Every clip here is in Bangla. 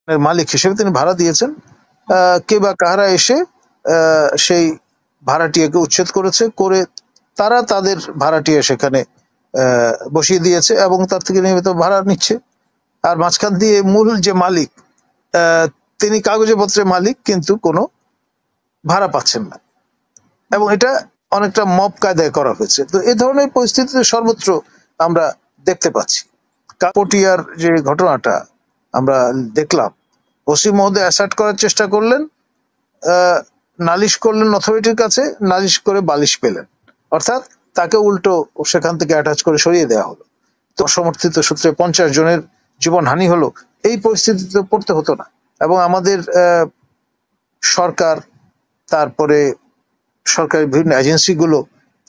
মালিক হিসেবে তিনি ভাড়া দিয়েছেন। কে বা কাহারা এসে সেই ভাড়াটিয়াকে উচ্ছেদ করেছে, করে তারা তাদের ভাড়াটিয়া সেখানে বসিয়ে দিয়েছে এবং তার থেকে নিয়মিত ভাড়া নিচ্ছে। আর মাঝখান দিয়ে মূল যে মালিক, তিনি কাগজে পত্রে মালিক কিন্তু কোনো ভাড়া পাচ্ছেন না, এবং এটা অনেকটা মব কায়দায় করা হয়েছে। তো এই ধরনের পরিস্থিতিতে সর্বত্র আমরা দেখতে পাচ্ছি। পটিয়ার যে ঘটনাটা আমরা দেখলাম, ওসি মহোদয় অ্যাসার্ট করার চেষ্টা করলেন, নালিশ করলেন অথরিটির কাছে, নালিশ করে বালিশ পেলেন, অর্থাৎ তাকে উল্টো সেখান থেকে অ্যাটাচ করে সরিয়ে দেওয়া হলো। তো অসমর্থিত সূত্রে 50 জনের জীবন হানি হলো। এই পরিস্থিতিতে পড়তে হতো না, এবং আমাদের সরকার, তারপরে সরকারি বিভিন্ন এজেন্সিগুলো,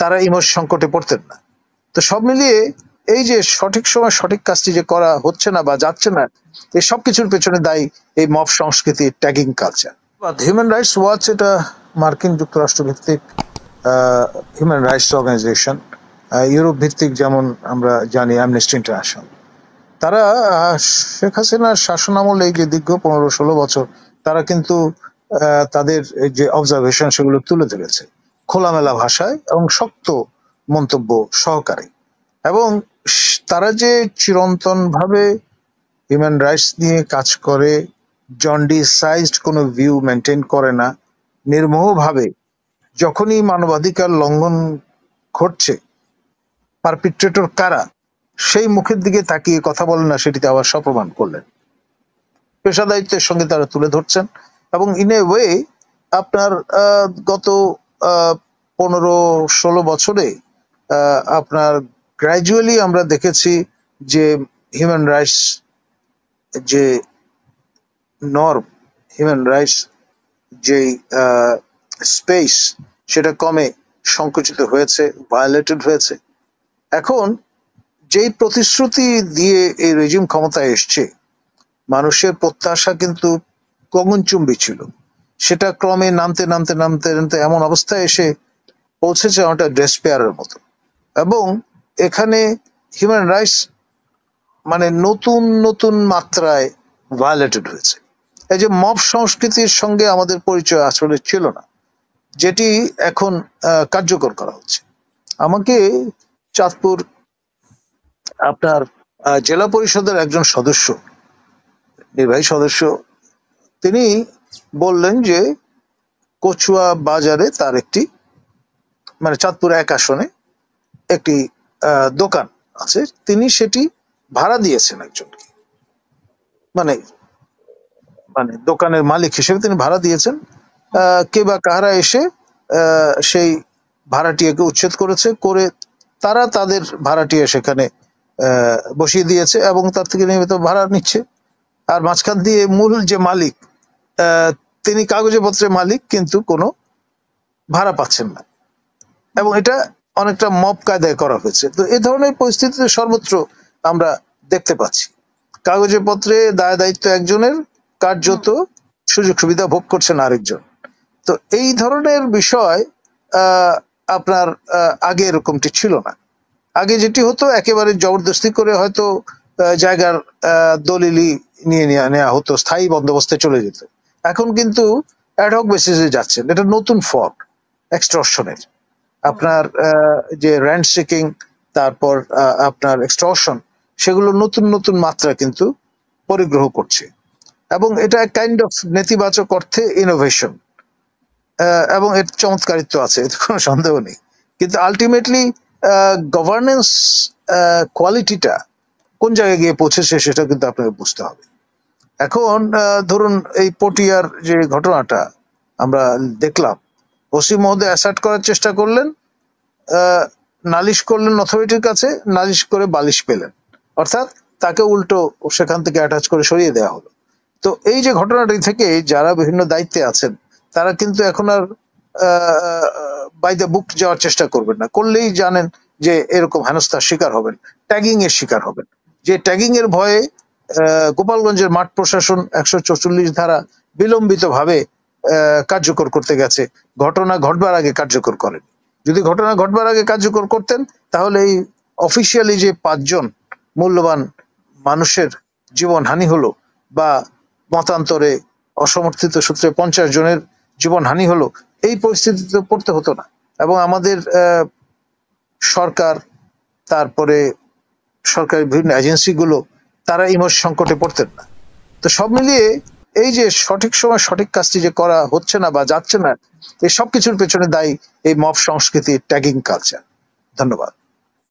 তারা এই সংকটে পড়তেন না। তো সব মিলিয়ে এই যে সঠিক সময় সঠিক কাজটি যে করা হচ্ছে না বা যাচ্ছে না, এই সবকিছুর পেছনে দায়ী এই মব সংস্কৃতি, tagging culture. Human rights watch এটা মার্কিন যুক্তরাষ্ট্র ভিত্তিক হিউম্যান রাইটস অর্গানাইজেশন, ইউরোপ ভিত্তিক যেমন আমরা জানি অ্যামনেস্টি ইন্টারন্যাশনাল। তারা শেখ হাসিনার শাসনামলে এই যে দীর্ঘ 15-16 বছর তারা কিন্তু তাদের যে অবজারভেশন সেগুলো তুলে ধরেছে খোলামেলা ভাষায় এবং শক্ত মন্তব্য সহকারে। এবং তারা যে চিরন্তন ভাবে হিউম্যান রাইটস নিয়ে কাজ করে, জন্ডিসাইজড কোনো ভিউ মেনটেন করে না, নির্মোহভাবে যখনই মানবাধিকার লঙ্ঘন ঘটছে, পারপিট্রেটর কারা সেই মুখের দিকে তাকিয়ে কথা বলেন না, সেটিতে আবার সপ্রমাণ করলেন। পেশাদারিত্বের সঙ্গে তারা তুলে ধরছেন, এবং ইন এ ওয়ে আপনার গত 15-16 বছরে আপনার গ্র্যাজুয়ালি আমরা দেখেছি যে হিউম্যান রাইটস যে নর্ম, হিউম্যান রাইটস যে স্পেস, সেটা কমে সংকুচিত হয়েছে, ভায়োলেটেড হয়েছে। এখন যেই প্রতিশ্রুতি দিয়ে এই রেজিম ক্ষমতায় এসছে, মানুষের প্রত্যাশা কিন্তু গগনচুম্বী ছিল, সেটা ক্রমে নামতে নামতে নামতে নামতে এমন অবস্থায় এসে পৌঁছেছে অনেকটা ডেসপেয়ারের মতো। এবং এখানে হিউম্যান রাইটস মানে নতুন নতুন মাত্রায় ভায়োলেটেড হয়েছে। এই যে মব সংস্কৃতির সঙ্গে আমাদের পরিচয় আসলে ছিল না, যেটি এখন কার্যকর করা হচ্ছে। আমাকে চাঁদপুর আপনার জেলা পরিষদের একজন সদস্য, নির্বাহী সদস্য, তিনি বললেন যে কচুয়া বাজারে তার একটি, মানে চাঁদপুর 1 আসনে একটি দোকান আছে, তিনি সেটি ভাড়া দিয়েছেন একজনকে, মানে মানে দোকানের মালিক হিসেবে তিনি ভাড়া দিয়েছেন। কে বা কাহারা এসে সেই ভাড়াটিয়াকে উচ্ছেদ করেছে, করে তারা তাদের ভাড়াটিয়া সেখানে বসিয়ে দিয়েছে এবং তার থেকে নিয়মিত ভাড়া নিচ্ছে। আর মাঝখান দিয়ে মূল যে মালিক, তিনি কাগজে পত্রে মালিক কিন্তু কোনো ভাড়া পাচ্ছেন না, এবং এটা অনেকটা মব কায়দায় করা হয়েছে। তো এই ধরনের পরিস্থিতিতে সর্বত্র আমরা দেখতে পাচ্ছি। কাগজে পত্রে দায় দায়িত্ব একজনের, কার্যত সুযোগ সুবিধা ভোগ করছেন আরেকজন। তো এই ধরনের বিষয় আপনার আগে এরকমটি ছিল না। আগে যেটি হতো, একেবারে জবরদস্তি করে হয়তো জায়গার দলিলি নিয়ে নেওয়া হতো, স্থায়ী বন্দোবস্তে চলে যেত। এখন কিন্তু অ্যাডহক বেসিসে যাচ্ছেন, এটা নতুন ফর্ম এক্সটর্শনের। আপনার যে র্যান্ট সিকিং, তারপর আপনার এক্সটর্শন, সেগুলো নতুন নতুন মাত্রা কিন্তু পরিগ্রহ করছে, এবং এটা কাইন্ড অফ নেতিবাচক অর্থে ইনোভেশন, এবং এর চমৎকারিত্ব আছে, এতে কোনো সন্দেহ নেই। কিন্তু আলটিমেটলি গভর্নেন্স কোয়ালিটিটা কোন জায়গায় গিয়ে পৌঁছেছে সেটা কিন্তু আপনাকে বুঝতে হবে। এখন ধরুন এই পটিয়ার যে ঘটনাটা আমরা দেখলাম, ওসি মহোদয় অ্যাসার্ট করার চেষ্টা করলেন, নালিশ করলেন অথরিটির কাছে, নালিশ করে বালিশ পেলেন, অর্থাৎ তাকে উল্টো সেখান থেকে অ্যাটাচ করে সরিয়ে দেওয়া হলো। তো এই যে ঘটনাটি থেকে যারা বিভিন্ন দায়িত্বে আছেন, তারা কিন্তু এখন আর বাই দ্য বুক যাওয়ার চেষ্টা করবেন না, করলেই জানেন যে এরকম হেনস্থার শিকার হবেন, ট্যাগিং এর শিকার হবেন। যে ট্যাগিং এর ভয়ে গোপালগঞ্জের মাঠ প্রশাসন 144 ধারা বিলম্বিত ভাবে কার্যকর করতে গেছে, ঘটনা ঘটবার আগে কার্যকর করেন। যদি ঘটনা ঘটবার আগে কার্যকর করতেন, তাহলে এই অফিসিয়ালি যে 5 জন মূল্যবান মানুষের জীবন হানি হলো বা মতান্তরে অসমর্থিত সূত্রে 50 জনের জীবনহানি হলো, এই পরিস্থিতিতে পড়তে হতো না। এবং আমাদের সরকার, তারপরে সরকারি বিভিন্ন এজেন্সিগুলো, তারা এই সংকটে পড়তেন না। তো সব মিলিয়ে এই যে সঠিক সময় সঠিক কাজটি যে করা হচ্ছে না বা যাচ্ছে না, এই সবকিছুর পেছনে দায়ী এই মব সংস্কৃতি, ট্যাগিং কালচার। ধন্যবাদ।